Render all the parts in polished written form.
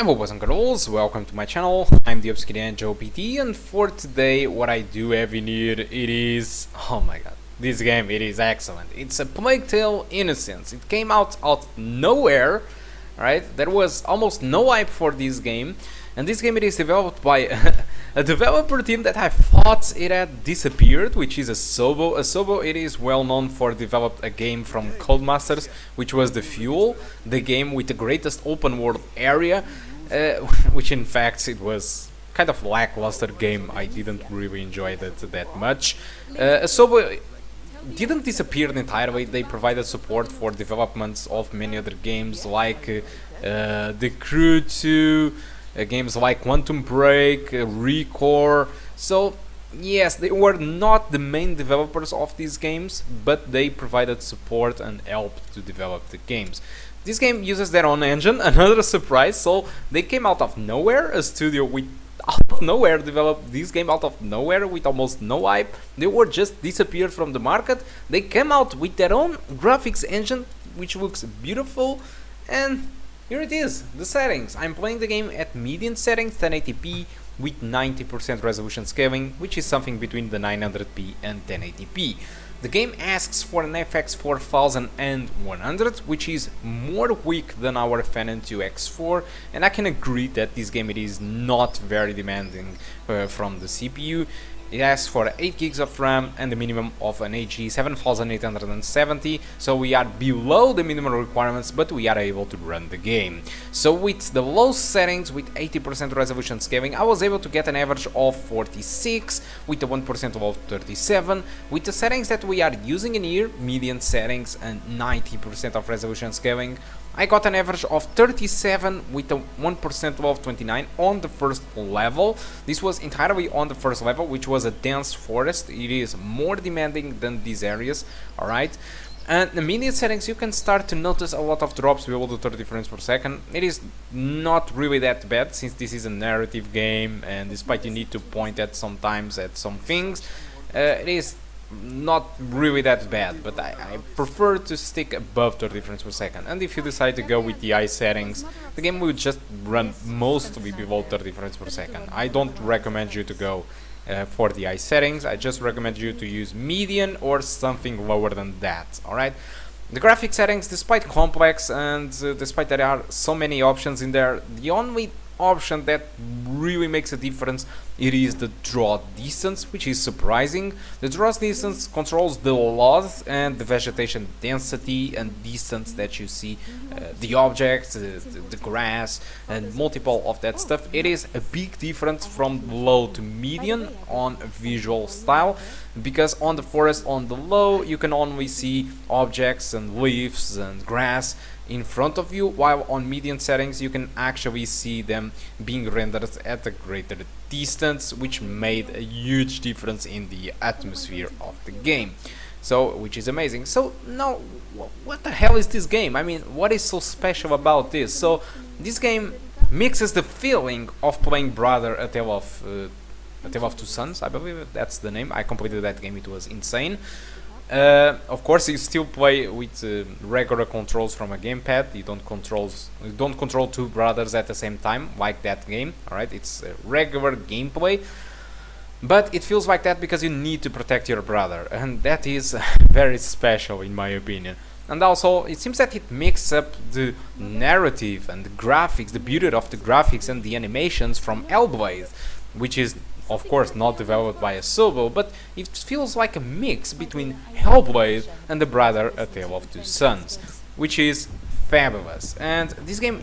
Hello boys and girls, welcome to my channel. I'm the Obsidian Joe PT, and for today what I do have in here, it is, oh my god, this game, it is excellent. It's a Plague Tale Innocence. It came out of nowhere, right? There was almost no hype for this game, and this game it is developed by a developer team that I thought it had disappeared, which is Asobo. Asobo, it is well known for developed a game from Codemasters, which was The Fuel, the game with the greatest open world area, which in fact it was kind of lackluster game. I didn't really enjoy that that much. Asobo didn't disappear entirely. They provided support for developments of many other games like The Crew 2, games like Quantum Break, Recore. So yes, they were not the main developers of these games, but they provided support and helped to develop the games. This game uses their own engine, another surprise. So they came out of nowhere, a studio with out of nowhere developed this game out of nowhere with almost no hype. They were just disappeared from the market. They came out with their own graphics engine, which looks beautiful, and here it is, the settings. I'm playing the game at median settings, 1080p with 90% resolution scaling, which is something between the 900p and 1080p. The game asks for an FX 4100, which is more weak than our Phenom II X4, and I can agree that this game it is not very demanding from the CPU. It asks for 8 gigs of RAM and a minimum of an AG 7870, so we are below the minimum requirements, but we are able to run the game. So with the low settings, with 80% resolution scaling, I was able to get an average of 46, with the 1% of 37. With the settings that we are using in here, median settings and 90% of resolution scaling, I got an average of 37 with a 1% of 29 on the first level. This was entirely on the first level, which was a dense forest. It is more demanding than these areas, alright? And the median settings, you can start to notice a lot of drops below the 30 frames per second. It is not really that bad, since this is a narrative game, and despite you need to point at sometimes at some things, it is not really that bad, but I prefer to stick above 30 frames per second. And if you decide to go with the high settings, the game will just run mostly below 30 frames per second. I don't recommend you to go for the high settings. I just recommend you to use median or something lower than that, alright? The graphic settings, despite complex and despite there are so many options in there, the only option that really makes a difference, it is the draw distance, which is surprising. The draw distance controls the loss and the vegetation density and distance that you see, the objects, the grass, and multiple of that stuff. It is a big difference from low to median on visual style, because on the forest, on the low, you can only see objects and leaves and grass in front of you, while on median settings you can actually see them being rendered at a greater distance, which made a huge difference in the atmosphere of the game. So, which is amazing. So now, what the hell is this game? I mean, what is so special about this? So this game mixes the feeling of playing Brother, A Tale of Two Sons, I believe that's the name. I completed that game, it was insane. Of course, you still play with regular controls from a gamepad. You don't control two brothers at the same time like that game. All right, it's regular gameplay, but it feels like that because you need to protect your brother, and that is very special in my opinion. And also, it seems that it mixes up the narrative and the graphics, the beauty of the graphics and the animations from Hellblade, which is of course not developed by Asobo, but it feels like a mix between Hellblade and the Brother, A Tale of Two Sons, which is fabulous. And this game,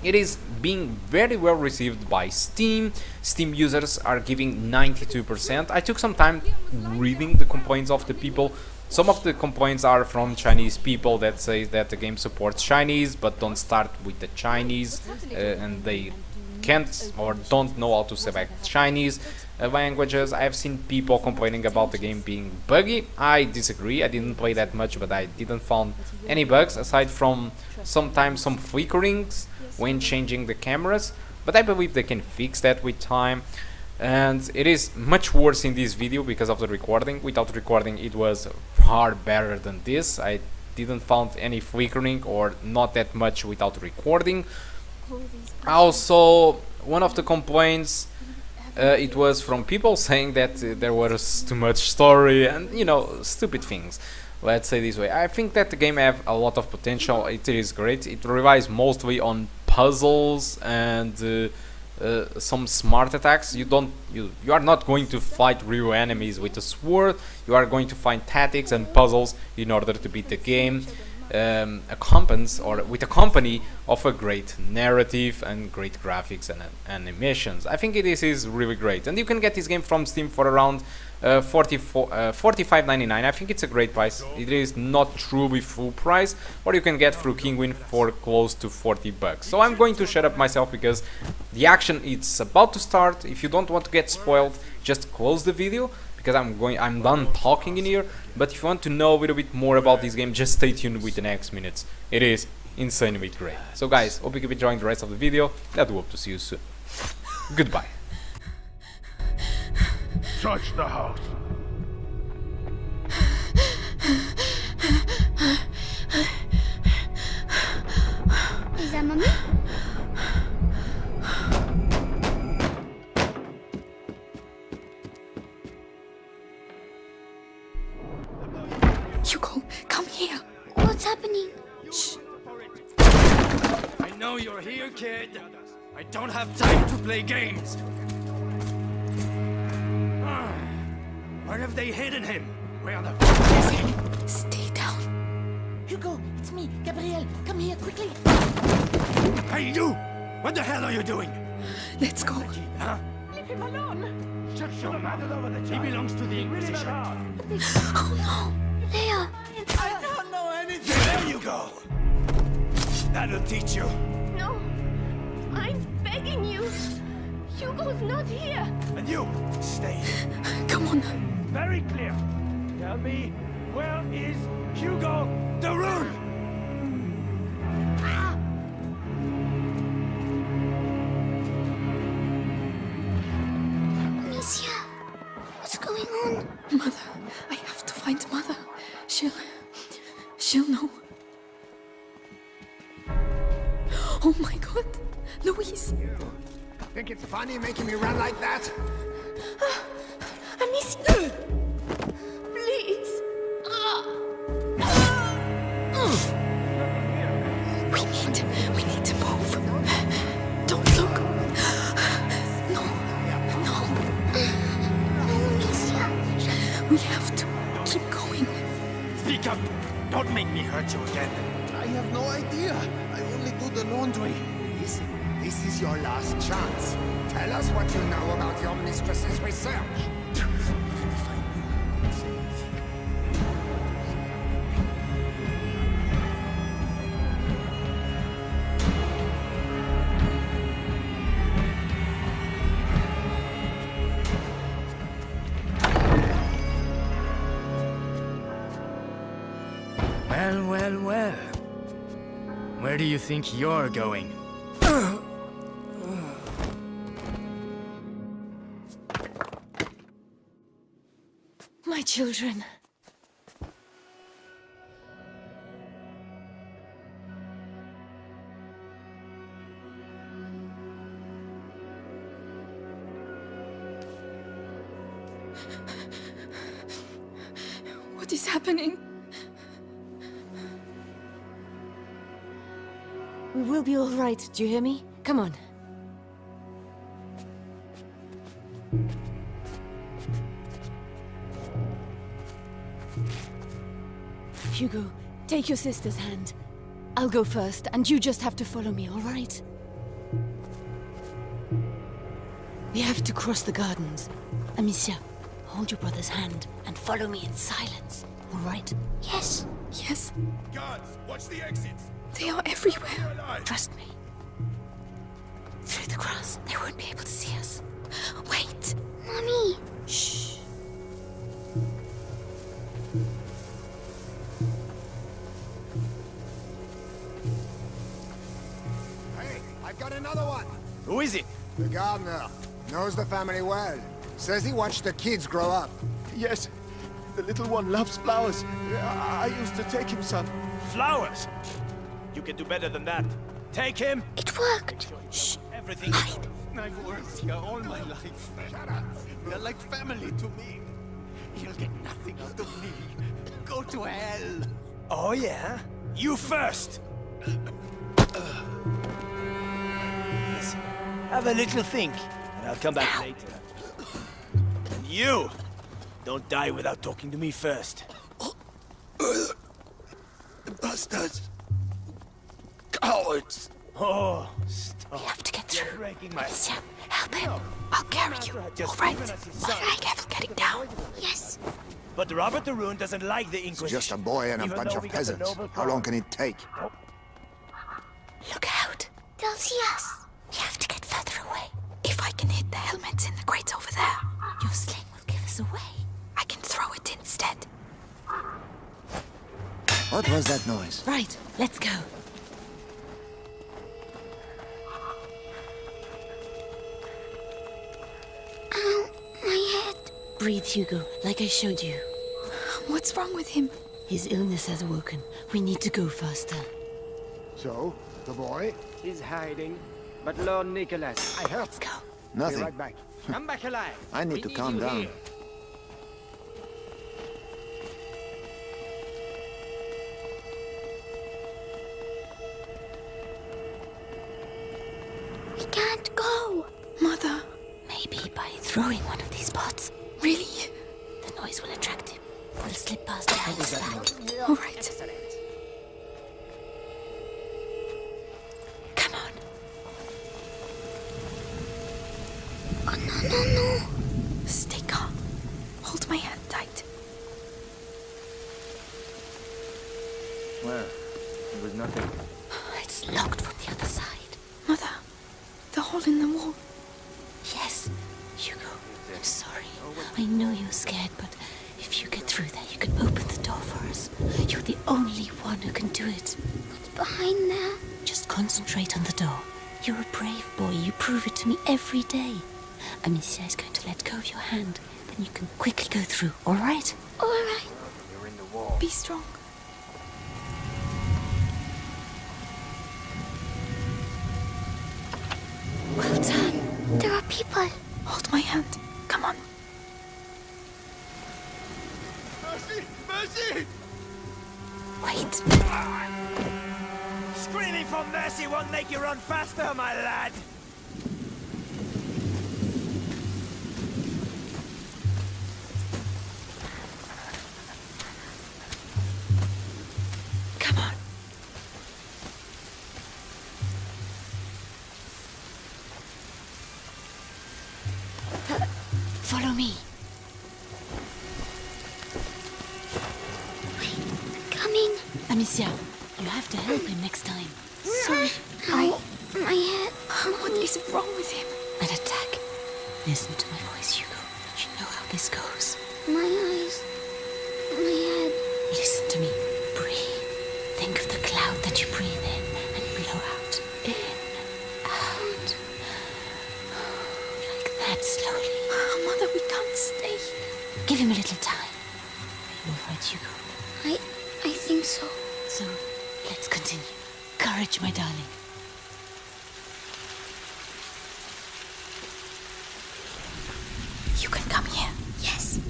it is being very well received by Steam. Steam users are giving 92%. I took some time reading the complaints of the people. Some of the complaints are from Chinese people that say that the game supports Chinese, but don't start with the Chinese, and they can't or don't know how to select Chinese languages. I have seen people complaining about the game being buggy. I disagree. I didn't play that much, but I didn't find any bugs aside from sometimes some flickerings when changing the cameras, but I believe they can fix that with time. And it is much worse in this video because of the recording. Without recording it was far better than this. I didn't find any flickering or not that much without recording. Also, one of the complaints, it was from people saying that there was too much story and, you know, stupid things. Let's say this way. I think that the game have a lot of potential. It is great. It relies mostly on puzzles and some smart attacks. You are not going to fight real enemies with a sword. You are going to find tactics and puzzles in order to beat the game. With a company of a great narrative and great graphics and animations. I think this is really great, and you can get this game from Steam for around $45.99. I think it's a great price. It is not truly full price, or you can get through Kinguin for close to $40. So I'm going to shut up myself because the action is about to start. If you don't want to get spoiled, just close the video, because I'm done talking in here. But if you want to know a little bit more about this game, just stay tuned with the next minutes. It is insanely great. So guys, hope you keep enjoying the rest of the video, and I do hope to see you soon. Goodbye. Search the house. Is that mommy? Hugo, come here. What's happening? Shh. I know you're here, kid. I don't have time to play games. Where have they hidden him? Where the f is he? Stay down. Hugo, it's me, Gabriel. Come here quickly. Hey, you! What the hell are you doing? Let's go. Huh? Leave him alone. Shut your mouth. He belongs to the Inquisition. Oh no, Leia. I don't know anything. There you go. That'll teach you. No, I'm begging you. Hugo's not here. And you, stay here. Come on. Very clear. Tell me, where is Hugo? The room! Amicia, what's going on? Mother. I have to find Mother. She'll know. Oh my god. Louise. Think it's funny making me run like that? Amicia, please. We need to move. Don't look. No. No, Amicia. We have to keep going. Speak up. Don't make me hurt you again. I have no idea. I only do the laundry. Listen, this is your last chance. Tell us what you know about your mistress's research. Even if I knew, it's anything. Well. Where do you think you're going? My children. What is happening? We will be all right, do you hear me? Come on. Hugo, take your sister's hand. I'll go first, and you just have to follow me, all right? We have to cross the gardens. Amicia, hold your brother's hand and follow me in silence, all right? Yes. Yes, Guards, watch the exits. they are everywhere. Trust me. Through the grass, they won't be able to see us. Wait! Mommy. Shh. Hey, I've got another one. Who is it? The gardener knows the family well. Says he watched the kids grow up. Yes, the little one loves flowers. I used to take him some. Flowers! You can do better than that. Take him. It worked. Shh. Everything. I've worked here all my life. Shut up. You're like family to me. You'll get nothing out of me. Go to hell. Oh yeah? You first. Listen, have a little think, and I'll come back later. And you, don't die without talking to me first. Bastards. Cowards. Oh, stop. We have to get You're through. breaking my... Amicia, help him. I'll carry you. All right. Be careful getting down. Yes. But Robert the Rune doesn't like the Inquisition. Just a boy and a even bunch though of we got the peasants. noble How long crown. can it take? Look out. They'll see us. We have to get further away. If I can hit the helmets in the crates over there, Your sling will give us away. I can throw it instead. What was that noise? Right, let's go. Ow, my head. Breathe, Hugo, like I showed you. What's wrong with him? His illness has awoken. We need to go faster. So, the boy? He's hiding. But Lord Nicholas, I heard. Let's go. Nothing. back. Come back alive. I need We to calm you down. here. We can't go. Mother, Maybe by throwing one of these pots, really? the noise will attract him. We'll slip past behind his back. All right. Come on. Oh, no. Stay calm. Hold my hand tight. Well, it was nothing. It's locked from the other side. Mother, the hole in the wall. Yes, Hugo, I'm sorry. I know you're scared, but if you get through there, you can open the door for us. You're the only one who can do it. What's behind there? Just concentrate on the door. You're a brave boy. You prove it to me every day. Amicia is going to let go of your hand. Then you can quickly go through, all right? All right. You're in the wall. Be strong. Well done. There are people. Hold my hand. Come on. Mercy! Mercy! Wait. Screaming for mercy won't make you run faster, my lad. Come on. Follow me. Coming. Amicia, you have to help him next time. Sorry. Ow, my head. What is wrong with him? An attack. Listen to my voice, Hugo. You know how this goes. My eyes. My head. Listen to me. Breathe. Think of the cloud that you breathe in and blow out. In, out. Like that, slowly. Mother, we can't stay here. Give him a little time. Are you all right, Hugo? I think so. So, let's continue. Courage, my darling. You can come here. Yes.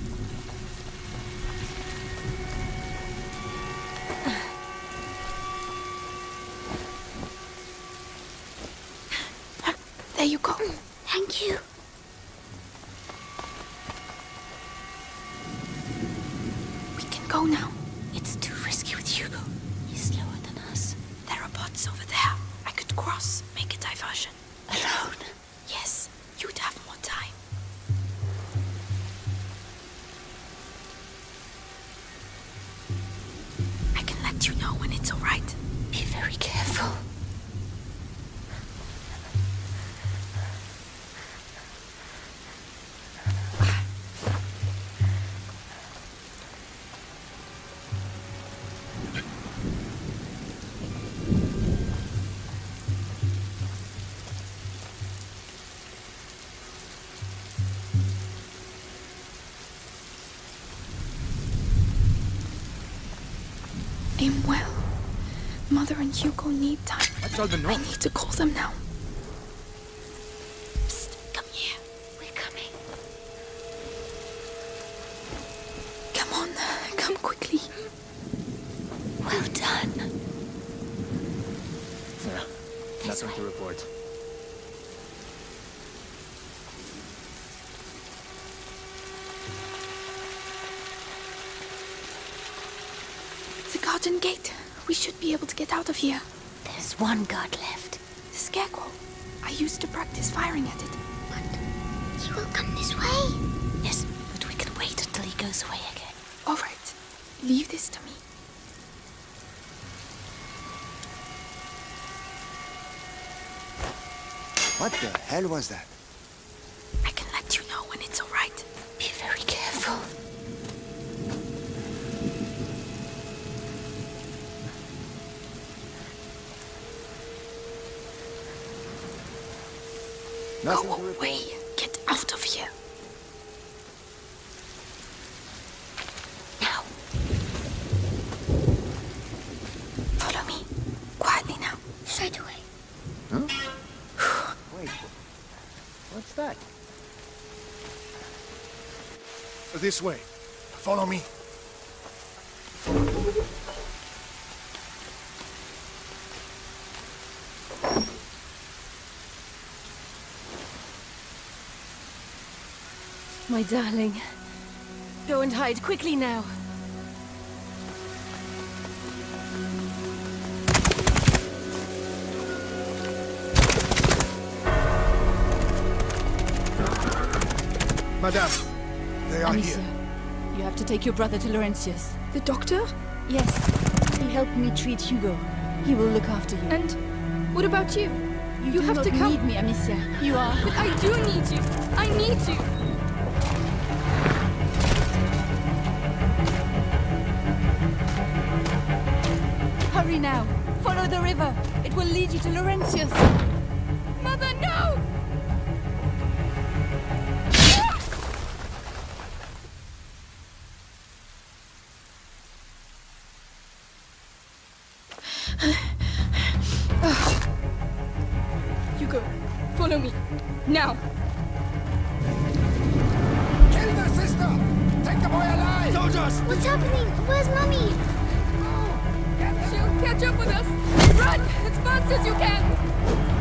There you go. Thank you. We can go now. It's too risky with Hugo. He's slower than us. There are pots over there. I could cross, make a diversion. Alone? Yes, you'd have more time. I can let you know when it's all right. Be very careful. Aim well. Mother and Hugo need time. What's all the I noise? need to call them now. Psst, come here. We're coming. Come on, come quickly. Well done. Nothing to report. The garden gate. We should be able to get out of here. There's one guard left. The scarecrow. I used to practice firing at it. He will come this way. Yes, but we can wait until he goes away again. All right. Leave this to me. What the hell was that? I can let you know when it's all right. Be very careful. Nothing Go to report. away. Get out of here. Now, Follow me. Quietly now. Straight away. Wait. What's that? This way. Follow me. My darling. Go and hide quickly now. Madame, they are Amicia, here. you have to take your brother to Laurentius. The doctor? Yes, he helped me treat Hugo. He will look after you. And what about you? you you do have not to come. need me, Amicia. You are. But I do need you. I need you. Hurry now. Follow the river. It will lead you to Laurentius. Mother, no! Hugo, follow me. Now. Kill the sister! Take the boy alive! Soldiers! What's happening? Where's Mommy? She'll catch up with us. Run as fast as you can.